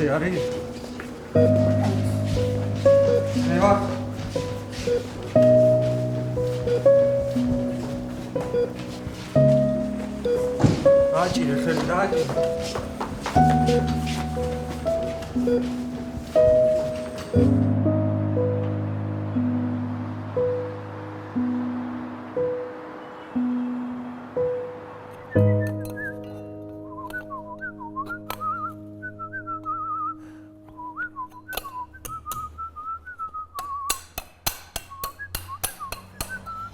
ასე არის? ნევა აჭირე ხელი დააჭირე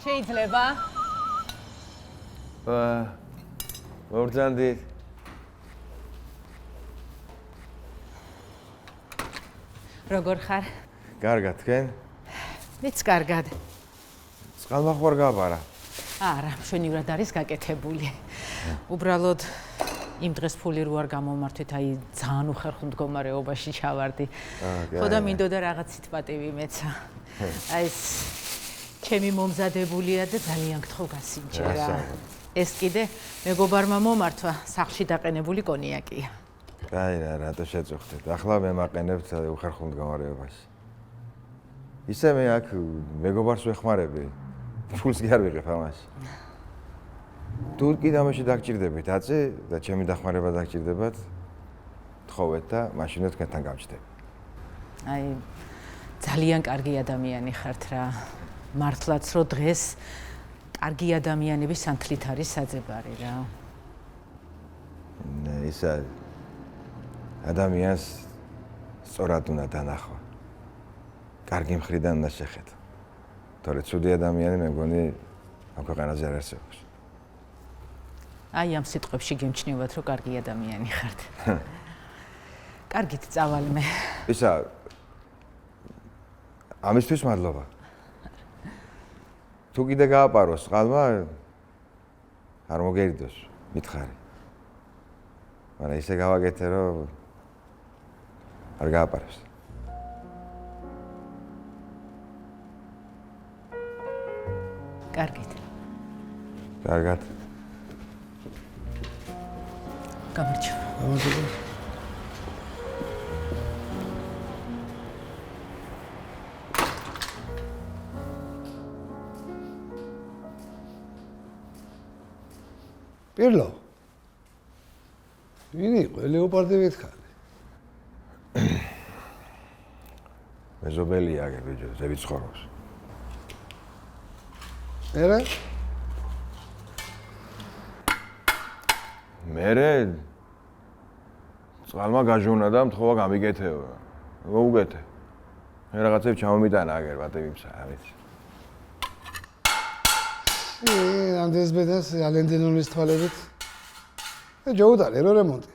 შეიძლება? მოგძანდით. როგორ ხარ? კარგად, თქვენ? მეც კარგად. წყალმახვარ გაბარა. არა, მშვენივრად არის გაკეთებული. უბრალოდ იმ დღეს ფული რო არ გამომართვით, აი ძალიან უხერხულ მდგომარეობაში ჩავარდი. ხო და მინდოდა რაღაცით პატივი მეცა. აი ეს ჩემი მომზადებულია და ძალიან გთხოვ გასინჯერა. ეს კიდე მეგობარმა მომართვა, სახლში დაყენებული კონიაკია. აი რა, რატო შეწუხდით? ახლა მე მაყენებთ უხერხულ მდგომარეობაში. ისე მე აქ მეგობარს ვეხმარები. ფულს კი არ ვიღებ ამაში. თუ კიდე ამაში დაგჭირდებით აწი და ჩემი დახმარება დაგჭირდებათ, თხოვეთ და მაშინ თქვენთან გავჭდები. აი ძალიან კარგი ადამიანი ხართ რა. მართლაც რო დღეს კარგი ადამიანების სანთლით არის საძებარი რა. ისა ადამიანს სწორად უნდა დანახვა. კარგი მხრიდან უნდა შეხედო. თორე ცუდი ადამიანი მე მგონი ამ ქვეყანაზე არ არსებობს. აი ამ სიტყვებში გემჩნევათ რომ კარგი ადამიანი ხართ. კარგით წავალ მე. ისა ამისთვის მადლობა. თუ კიდე გააპაროს წყალმა არ მოგერიდოს, მითხარი. მაგრამ ისე გავაკეთე რომ არ გააპაროს. კარგით. კარგად. გამარჯობა. გამარჯობა. პირლო. ვინ იყო ლეოპარდი ვითხარი? მეზობელია აგერ ბიჭო, ზევით ცხოვრობს. მერე? მერე წყალმა გაჟონა და მთხოვა გამიგეთეო. მოუგეთე. მე რაღაცებს ჩამომიტანა აგერ პატივისა, რა ვიცი. ამდენს ბედას ალენდენონის თვალებით. ჯოუდარი რო რემონტი.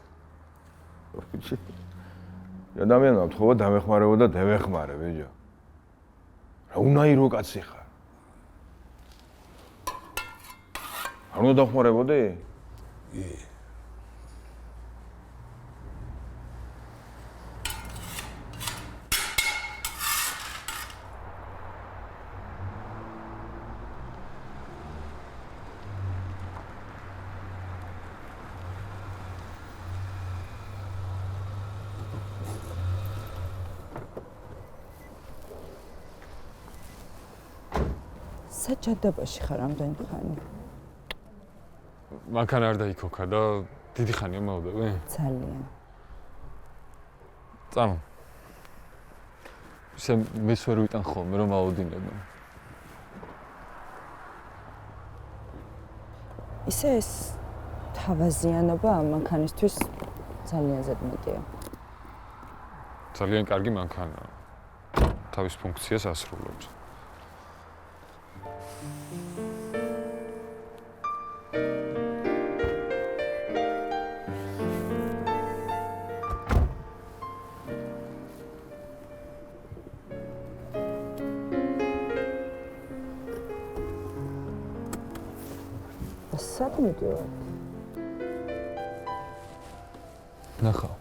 ადამიანმა მთხოვა დამეხმარებო და დევეხმარე, ბიჭო. რა უნაირო კაცი ხარ. არ უნდა დახმარებოდი? საჯადაბაში ხარ ამდენი ხანი? მანქანა არ დაიქოქა და დიდი ხანია მოვდები? ძალიან. წამო. ისე მეს ვერ ვიტან ხოლმე რომ ავოდინებო. ისე ეს თავაზიანობა ამ მანქანისთვის ძალიან ზედმეტია. ძალიან კარგი მანქანაა. თავის ფუნქციას ასრულებს. სად მიდივარ? ნახავ.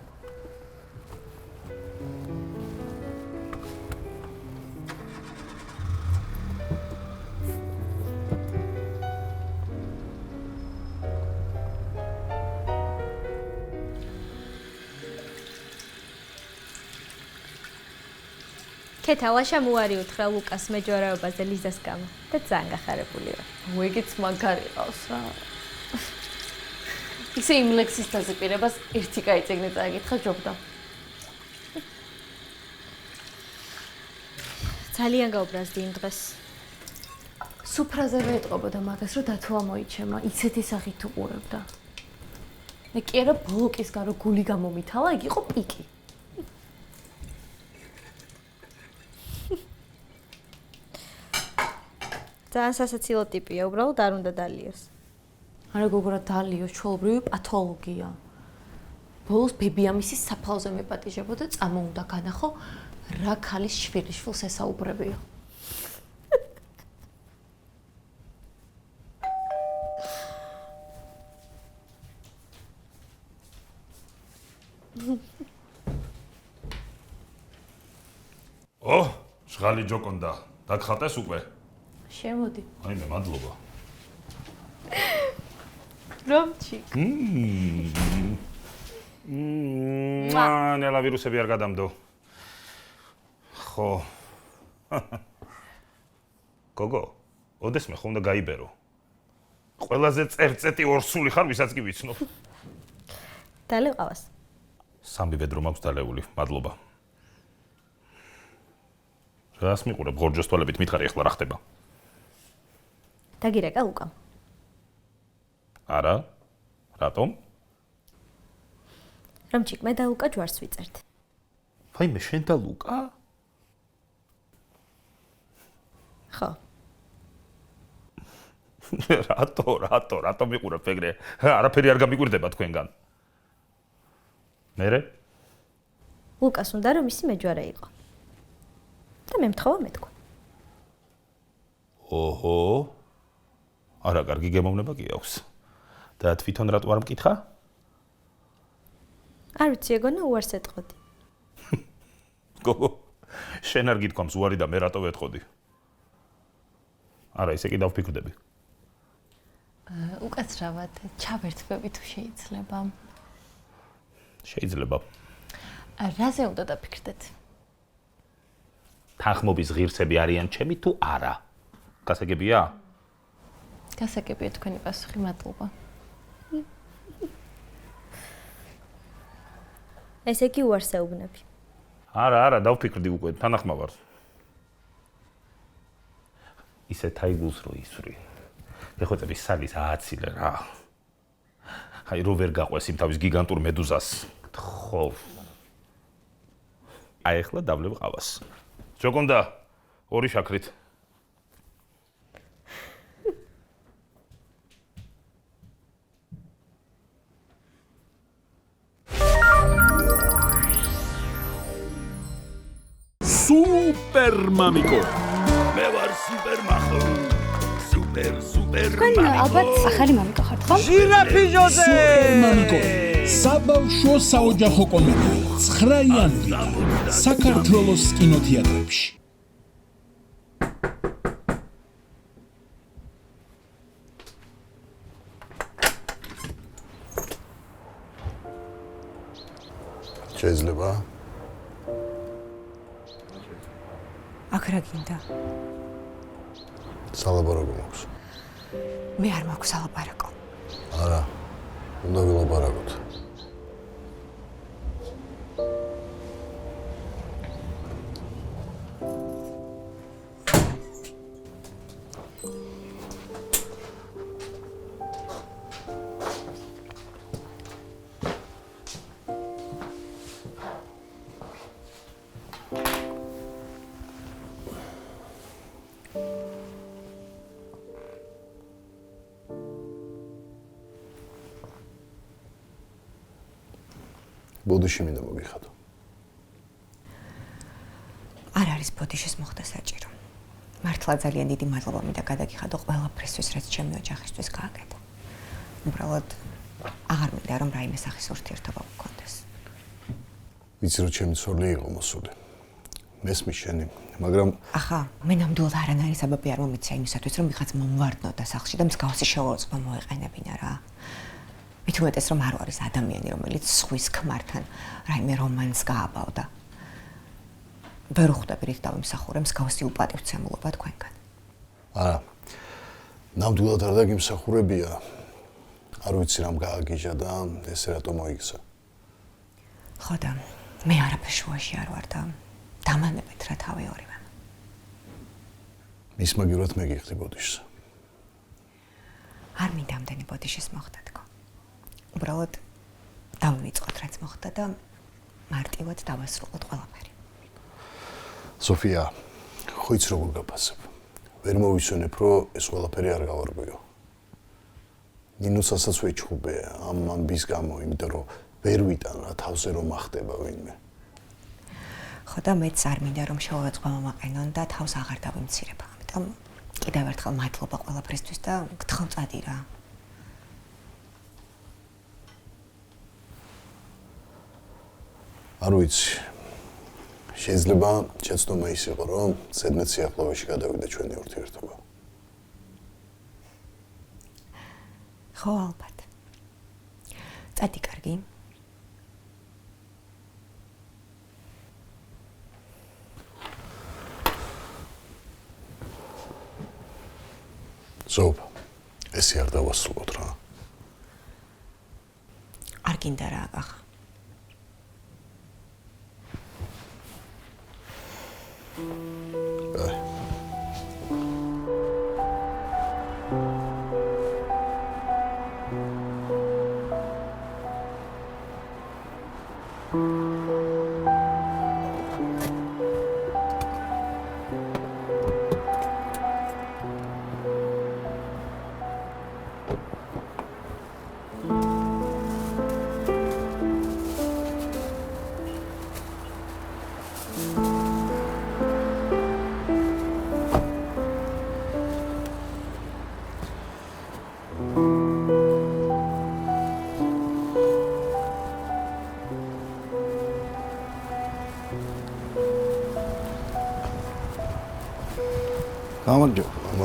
ქეთა ლაშა მოარი უთხრა ლუკას მეჯვარეობაზე ლიზას გამო და ძალიან გახარებული ვარ. ვეგიც მაგარი ყავს რა. ისე იმ ლექსის დაზეპირებას ერთი კაი წიგნი წაიკითხა ჯობდა. ძალიან გაუბრაზდი იმ დღეს. სუფრაზე ვეტყობოდა მაგას, რომ დათუა მოიჩემა, ისეთი სახით თუ ყურებდა. მე კი არა ბლოკისგან რო გული გამომითავა, იქ იყო პიკი. ძალიან სასაცილო ტიპია, უბრალოდ არ უნდა დალიოს. არა გოგორა დალიოს, ჩვეულებრივი პათოლოგია. ბოლოს ბებიამისის საფალზე მეპატიჟებოდა, წამო უნდა განახო, რა ქალის შვილი-შვილს ესაუბრებია. ო, ჟღალი ჯოკონდა. დაგხატეს უკვე? შემოდი. აიმე, მადლობა. რომჩი. ნელა ვირუსები არ გადამდო. ხო. გოგო, ოდესმე ხომ უნდა გაიბერო. ყველაზე წერწეტი ორსული ხარ, ვისაც კი ვიცნობ. დალე ყავს. სამი ვედრო მაქვს დალეული, მადლობა. რას მიყურებ ღორჯოს თვალებით მითხარი ახლა რა ხდება? დაგირეკა ლუკამ. არა? რატომ? რომჩიკ, მე და ლუკა ჯვარს ვიწერთ. ვაიმე, შენ და ლუკა? ხო. რატო მიყურებ ეგრე? არაფერი არ გამიკვირდება თქვენგან. მერე? ლუკას უნდა რომ ისი მეჯვარე იყო. და მე მთხოვა მეთქვა. ოჰო. არა, კარგი გემოვნება კი აქვს. და თვითონ რატო არ მკითხა? არ ვიცი, ეგონა უარს ეთყოდი. გოგო, შენ არ გითქვამს უარი და მე რატო ვეთყოდი? არა, ისე კი დავფიქრდები. უკაცრავად ჩავერთვები თუ შეიძლება. შეიძლება. რაზე უნდა დაფიქრდეთ? თანხმობის ღირსები არიან ჩემი თუ არა? გასაგებია? გასაგებია თქვენი პასუხი, მადლობა. ესე იგი უარს ეუბნები. არა, დავფიქრდი უკვე, თანახმა ვარ. ისე თაიგულს რო ისვრი. ეხოწების სალის ააცილე რა. აი რო ვერ გაყვეს იმ თავის გიგანტურ მედუზას. ხო. აი ახლა დავლებ ყავას. ჯოკონდა, ორი შაქრით. Super Mamiko. მე ვარ Super Mamiko. Super თქვენ ალბათ ახალი მამიკო ხართ, ხო? ჟირაფი ჯოზე. Super Mamiko. საბავშვო საოჯახო კომედია 9 იანვრიდან საქართველოს კინოთეატრებში. შეიძლება? აქ რა გინდა? სალაპარაკო მაქვს. მე არ მაქვს სალაპარაკო. არა. უნდა ვილაპარაკოთ. ბოდიში მინდა მოგიხადო. არ არის ბოდიშის მოხდა საჭირო. მართლა ძალიან დიდი მადლობა მინდა გადაგიხადო ყველაფრისთვის, რაც ჩემი ოჯახისთვის გააკეთა. უბრალოდ აღარ მინდა რომ რაიმე სახის ურთიერთობა მქონდეს. ვიცი რომ ჩემი ცოლი იყო მოსული. მესმის შენი, მაგრამ ახლა მე ნამდვილად არანაირი საბაბი არ მომიცია იმისათვის რომ ვიღაც მომვარდნოდა სახლში და მსგავსი შეურაცხყოფა მოეყენებინა რა. მით უმეტეს რომ არ არის ადამიანი რომელიც სხვის ქმართან რაიმე რომანს გააბავდა. ვერ ხვდები რით დავიმსახურე მსგავსი უპატივცემულობა თქვენგან. არა. ნამდვილად არ დაგიმსახურებია. არ ვიცი რამ გააგიჟა და ესე რატომ მოიქცა. ხო და მე არაფერ შუაში არ ვარ და დამანებეთ რა თავი ორივე. მის მაგივრად მეგიხდი ბოდიშს. არ მინდა ამდენი ბოდიშის მოხდა თქო. უბრალოდ დავივიწყოთ რაც მოხდა და მარტივად დავასრულოთ ყველაფერი. სოფია, ხო იცი როგორ გაფასებ? ვერ მოვისვენებ, რომ ეს ყველაფერი არ გავარკვიო. ნინოსაც ვეჩხუბე ამ ამბის გამო, იმიტომ რომ ვერ ვიტან რა თავზე რომ ახდება ვინმე. ხო და მეც არ მინდა რომ შევეწყო მომაყენონ და თავს აღარ დავიმცირებ. ამიტომ კიდევ ერთხელ მადლობა ყველაფრისთვის და გთხოვ წადი რა. არ ვიცი. შეიძლება შეცდომა ის იყო, რომ ზედმეტ სიახლოვეში გადავიდა ჩვენი ურთიერთობა. ხო, ალბათ. წადი, კარგი. ზოb, ესე არ დავასრულოთ რა. არ გინდა რა აღა.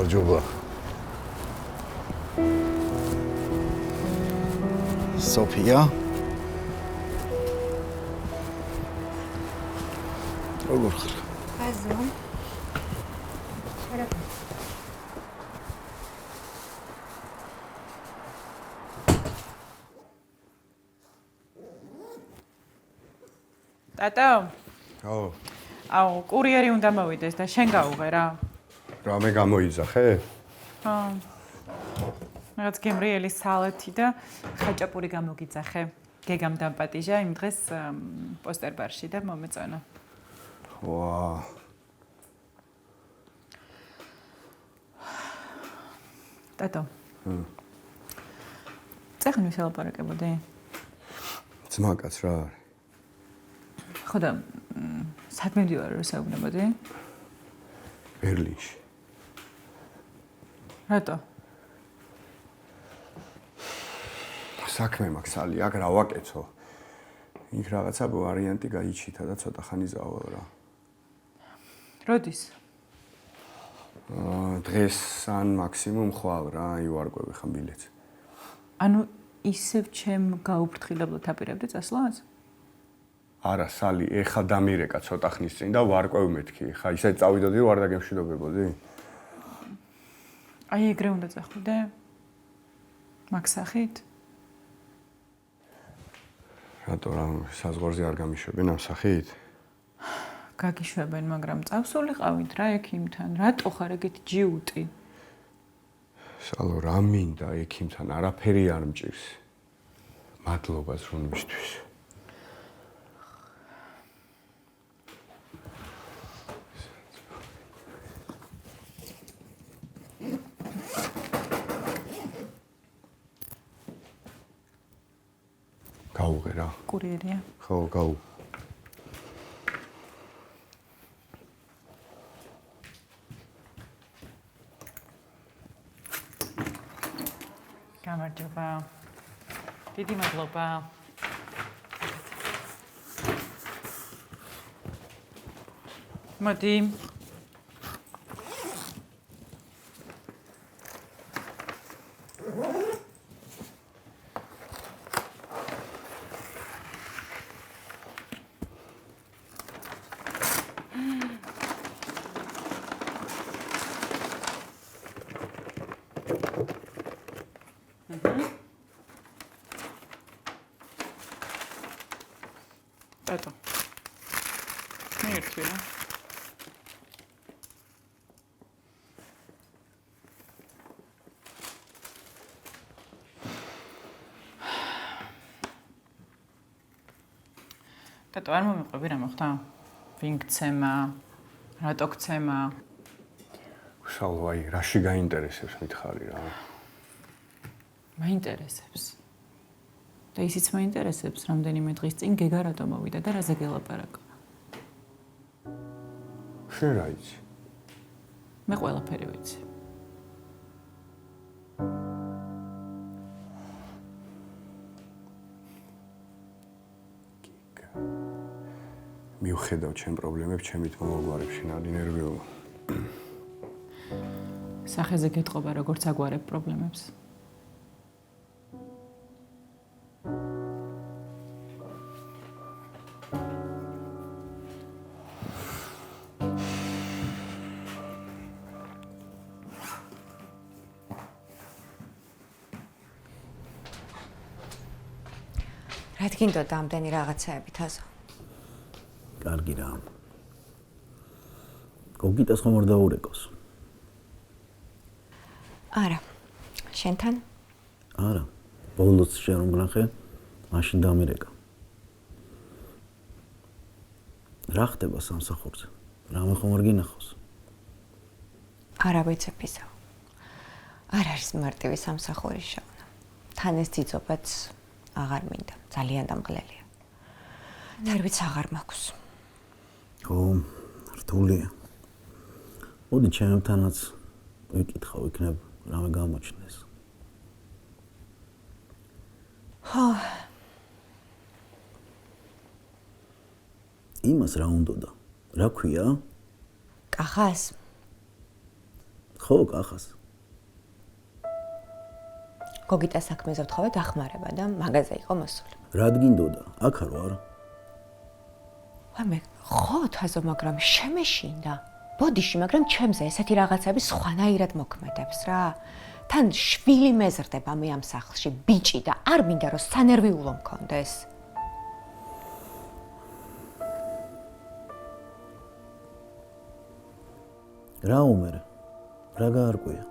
გამარჯობა. სოფია? როგორ ხარ? აზო. ტატო? აუ. აუ, კურიერი უნდა მოვიდეს და შენ გაუღე რა. რამე გამოიძახე? ხო. რაღაც გემრიელი სალათი და ხაჭაპური გამოგიძახე. გეგამ დამპატიჟა იმ დღეს პოსტერბარში და მომეწონა. ვა. ტატო. წახნი ვისალაპარაკებოდი? ძმაკაც რა არის? ხო და სად მივდივარ რომ საუბრობოდი? ბერლინში. რატო? საქმე მაქვს ალი, აქ რა ვაკეთო? იქ რაღაცა ვარიანტი გაიჩითა და ცოტა ხანი ზავალ რა. როდის? დღეს ან მაქსიმუმ ხვალ რა, ივარკვევი ხა ბილეთს. ანუ ისევ ჩემ გაუფრთხილებლად აპირებდი წასვლას? არა, სალი, ეხა დამირეკა ცოტა ხნის წინ და ვარკვევ მეთქი. ხა ისე წავიდოდი რომ არ დაგემშვიდობებოდი? აი ეგრე უნდა წახვიდე? მაგ სახით? რატო რა საზღვარზე არ გამიშვებენ ამ სახით? გაგიშვებენ, მაგრამ წავსულიყავით რა ექიმთან. რატო ხარ ეგეთი ჯიუტი? სალო რა მინდა ექიმთან, არაფერი არ მჭირს. მადლობა ზრუნვისთვის. გაუღე რა. კურიერია? ხო, გაუ. გამარჯობა. დიდი მადლობა. მოდი. Tato. Mirti, რა. Tato, არ მომიყვები რა მოხდა? ვინ გცემა? რატო გცემა? უშალო, აი, რაში გაინტერესებს მითხარი რა. მაინტერესებს. და ისიც მაინტერესებს, რამდენიმე დღის წინ გეგა რატო მოვიდა და რაზე გელაპარაკა. შენ რა იცი? მე ყველაფერი ვიცი. მიუხედავ ჩემ პრობლემებს, ჩემით მომაგვარებ შენ არ ინერვიულო. სახეზე გეტყობა როგორც აგვარებ პრობლემებს. რა თქინდოდა ამდენი რაღაცაები თაზო? კარგი რა. გოგიტას ხომ არ დაურეკოს? არა. შენთან? არა. ბოლოს შენ რომ გნახე, მაშინ დამირეკა. რა ხდება სამსახურზე? რამე ხომ არ გინახავს? არა ვიცებ ისო. არ არის მარტივი სამსახური შევნა. თან ეს ძიძობაც აღარ მინდა. ძალიან დამღლელია. ნერვიც აღარ მაქვს. ო, რთულია. მოდი ჩემთანაც ვიკითხავ იქნებ რამე გამოჩნდეს. ხო. იმას რა უნდოდა? რა ქვია? კახას? ხო, კახას. გოგიტა საქმეზე ვთხოვე დახმარება და მაღაზია იყო მოსული. რა გინდოდა? აქ არ ვარ. მე ხო თაზო, მაგრამ შემეშინდა. ბოდიში, მაგრამ ჩემზე ესეთი რაღაცები სხვანაირად მოქმედებს რა. თან შვილი მეზრდება მე ამ სახლში, ბიჭი და არ მინდა რომ სანერვიულო მქონდეს. რა უმერე? რა გაარკვია?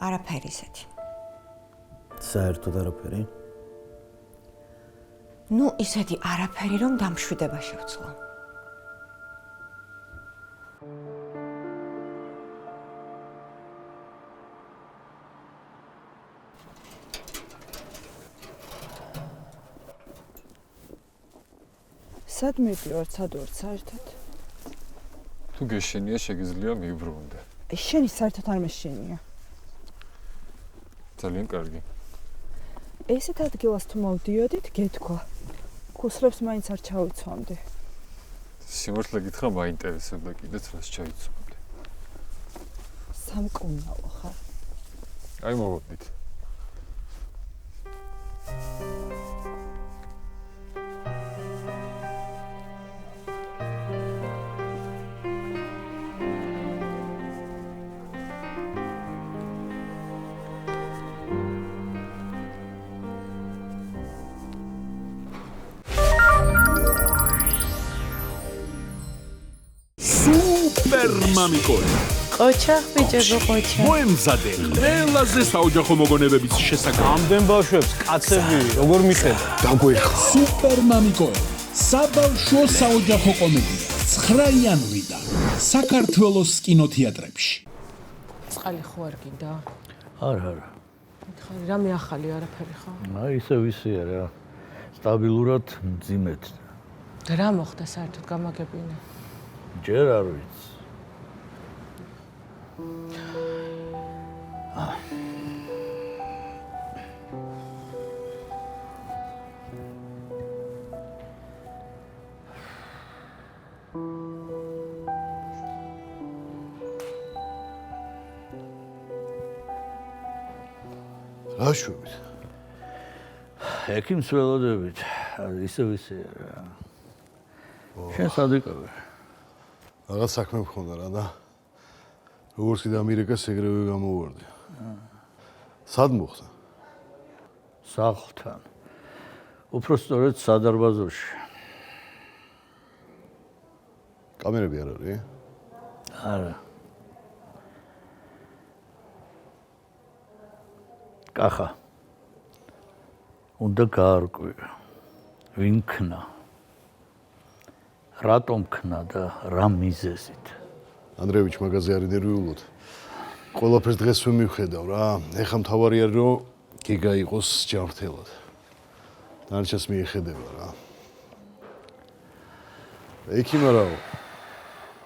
არაფერი ისეთი. საერთოდ არაფერი? ნუ ისეთი არაფერი რომ დამშვიდება შევცვალ. სად მივდივართ, სად ვართ საერთოდ? თუ გეშენია, შეგიძლია მივბრუნდე. შენი საერთოდ არ მეშენია. ძალიან კარგი. ესეთ ადგილას თუ მოვდიოდით, გეთქვა. ქუსლებს მაინც არ ჩავიცვამდი. სიმართლე გითხრა, მაინტერესებდა კიდეც რას ჩაიცვამდი. სამკურნალო ხარ. აი მოვიდით. მამიკოი. ყოჩა, ბიჭებო, ყოჩა. მოემზადე ყველაზე საოჯახო მოგონებების შესახებ. ამდენ ბავშვებს კაცები როგორ მიხედა? დაგვეხა. სუპერ მამიკოი. საბავშვო საოჯახო კომედია 9 იანვრიდან საქართველოს კინოთეატრებში. წყალი ხო არ გინდა? არა. მითხარი, რამე ახალი არაფერი ხო? აი ისე ვისია რა. სტაბილურად მძიმედ. და რა მოხდა საერთოდ გამაგებინე? ჯერ არ ვიცი. რა შვებით? ექიმს ველოდებით. ისე ვისია რა. შენ სად იყავი? რაღაც საქმე მქონდა რა და როგორც კიდე ამერიკას ეგრევე გამოვარდი. სად მოხდა? სახლთან. უფრო სწორედ სადარბაზოში. კამერები არ არის? არა. კახა. უნდა გაარკვი. ვინ ქნა? რატომ ქნა და რა მიზეზით? ანდრეევიჩ მაგაზე არის ნერვიულოდ. ყველაფერს დღეს ვიმივხედავ რა. ეხლა მთავარი არის რომ გიგა იყოს ჯანმრთელად. დანარჩენს მიეხედება რა. ექიმა რაო?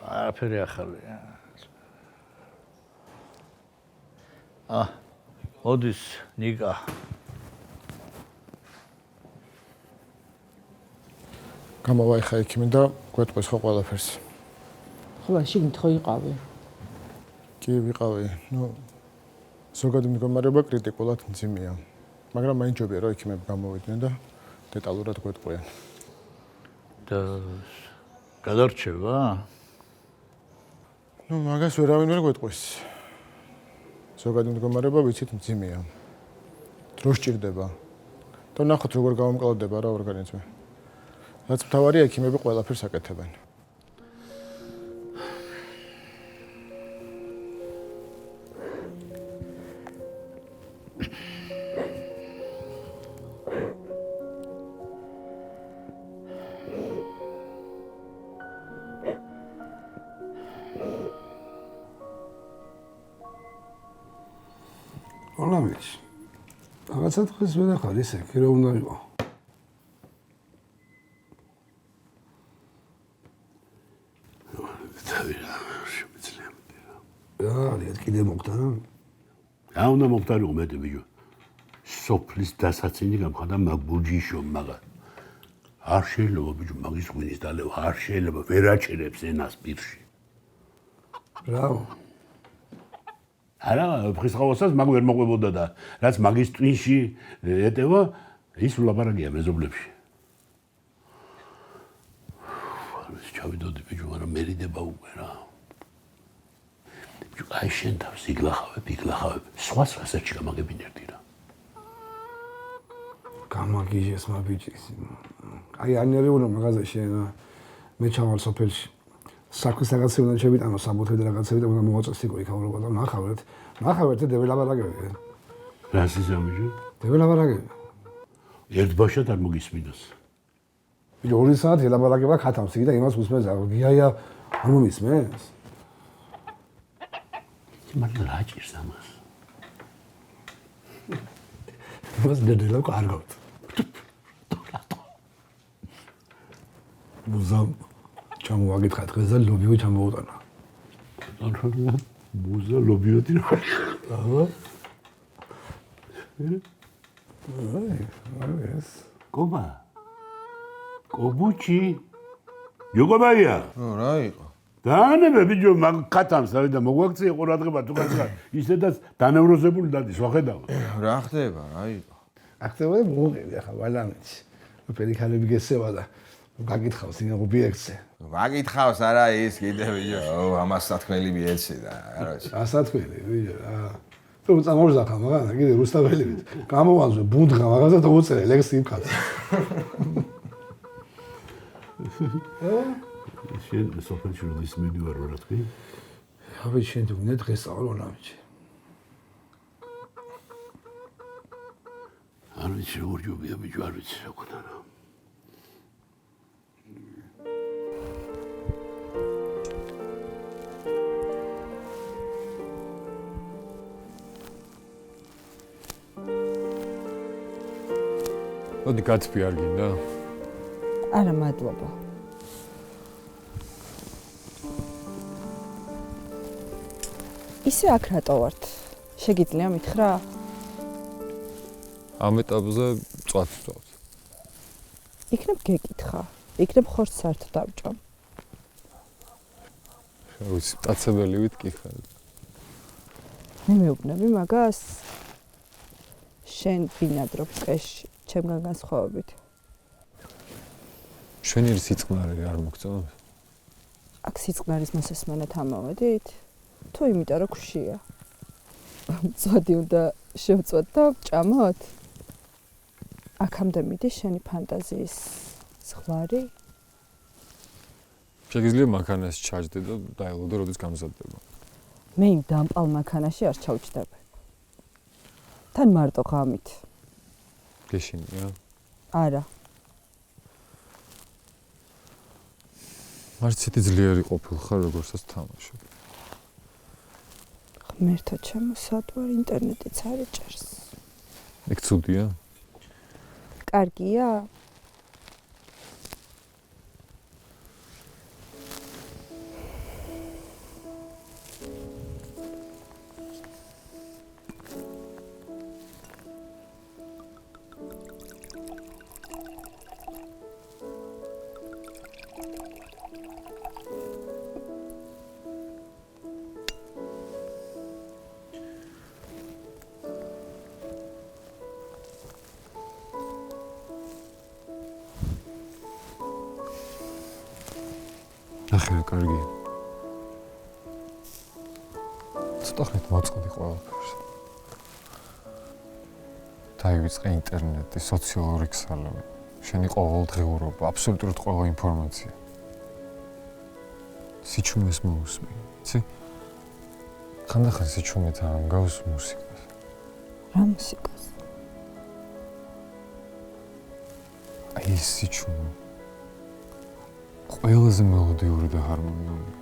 არაფერი ახალია. ოდის ნიკა. გამოვაი ხა ექიმი და გვეტყვის ხო ყველაფერს. ხო, შიგნით ხო იყავი? კი, ვიყავი. ზოგადი მდგომარეობა კრიტიკულად მძიმეა. მაგრამ მაინც ჯობია რომ ექიმები გამოვიდნენ და დეტალურად გვეტყვიან. და გადარჩება? მაგას ვერავინ ვერ გვეტყვის. ზოგადი მდგომარეობა ვიცით მძიმეა. დრო სჭირდება. და ნახოთ როგორ გამომკლავდება რა ორგანიზმი. რაც მთავარია ექიმები ყველაფერს აკეთებენ. Olabilir. Რაღაცა დღეს ვერ ახარ ისე, კი რა უნდა იყო. არის კიდე მოხდარა? რა უნდა მოხდარიყო მეტი ბიჭო. სოფლის დასაცინი გამხდა მაგ ბუჯიშო მაგა. არ შეიძლება ბიჭო მაგის ღვინის დალევა, არ შეიძლება ვერ აჩერებს ენას პირში. ბრავო. არა, ფრისხავასაც მაგ ვერ მოყვებოდა და რაც მაგის ტვინში ეტევა, ის ვლაპარაკია მეზობლებში. ეს ჩავიდოდი ბიჭო, მაგრამ მერიდება უკვე რა. აი შენ თავს იგლახავებ, სხვას რასაც გამაგებინერდი რა. გამაგიჟეს მაგიჯის. აი ანერეუნა მაგაზე შენ მე ჩავალ სოფელში. საქმის რაღაცა უნდა შევიტანო საბუთები და რაღაცები და უნდა მოვაწესიკო იქაურობა და ნახავთ დეველაპარაკები. რას ისამიჯო? დეველაპარაკები. ერთ ბაშად არ მოგისმინოს. ბიჭო 2 საათი ელაპარაკება ხათავს იგი და იმას უსმენს გიაია არ მომისმენს? მაგრამ რა ჭირს ამას? მას დედელა კარგავთ. მუზამ ჩამოვაკითხა დღეს და ლობიო ჩამოუტანა. მუზა ლობიოდი რა. აჰა. ეს. კობა. კობუჩი. იოგობაია. რა იყო? დაანებე ბიჭო მაგ ხათამს და მოგვაქცია ყურადღება თუ კაცი ისედაც დანევროზებული დადის ვახედავ. რა ხდება? რა იყო? აქტივე მოუყევი ახლა ვალამეთში. პერიქალები გესევა და გაკითხავს იმ ობიექტზე. ვაკითხავს არა ის კიდე ბიჭო. ამას სათქმელი მიეცი და არაჩი. ასათქმელი ბიჭო რა. თუ წამოვზახა მაგანა კიდე რუსთაველივით. გამოვანზე ბუნდღა მაგაზე და უწერე ლექსი იმხატ. შენ სოფელში როდის მიდივარ რა თქვი? აბა შენ თუ უნდა დღეს სწავლო ნამიჩი. არ ვიცი როგორ ჯობია ბიჭო არ ვიცი რა ქონა რა. მოდი გაცფი არ გინდა? არა მადლობა. ისე აქ რატო ვართ? შეგიძლია მითხრა? ამ ეტაპზე წვაც ვწავთ. იქნებ გეკითხა. იქნებ ხორცს საერთოდ დავჭამ. ვიცი, მტაცებელი ვიტკითხე. მე მეუბნები მაგას? შენ ბინადრობ ტყეში, ჩემგან განსხვავებით. შვენიერი სიწყნარე არ მოგწონს? აქ სიწყნარის მოსესმენად ამოვედით? თუ იმიტომ რომ ქუშია. წვადი უნდა შევწვათ და ჭამოთ? აქამდე მიდის შენი ფანტაზიის ზღვარი? შეგიძლია მანქანას ჩაჯდე და დაელოდე, როდის გამზადდება. მე იმ დამპალ მანქანაში არ ჩავჭდები. თან მარტო ღამით. გეშინია? არა. მარცეთი ძლიერი ყოფილხარ, როგორცაც თამაშობ. ღმერთო ჩემო, სად ვარ, ინტერნეტიც არ იჭერს. ეგ ცუდია? კარგია? ახლა კარგი. ცოტა ხნით მოწყდი ყველაფერს. დაივიწყე ინტერნეტი, სოციალური ქსელები, შენი ყოველდღიურობა, აბსოლუტურად ყველა ინფორმაცია. სიჩუმეს მოусმი, იცი? ხანდახან სიჩუმეთან ამგავს მუსიკას. რა მუსიკას? აი ეს სიჩუმე. ყველაზე მელოდიური და ჰარმონიული.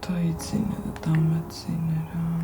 დაიძინე და დამეძინე რა.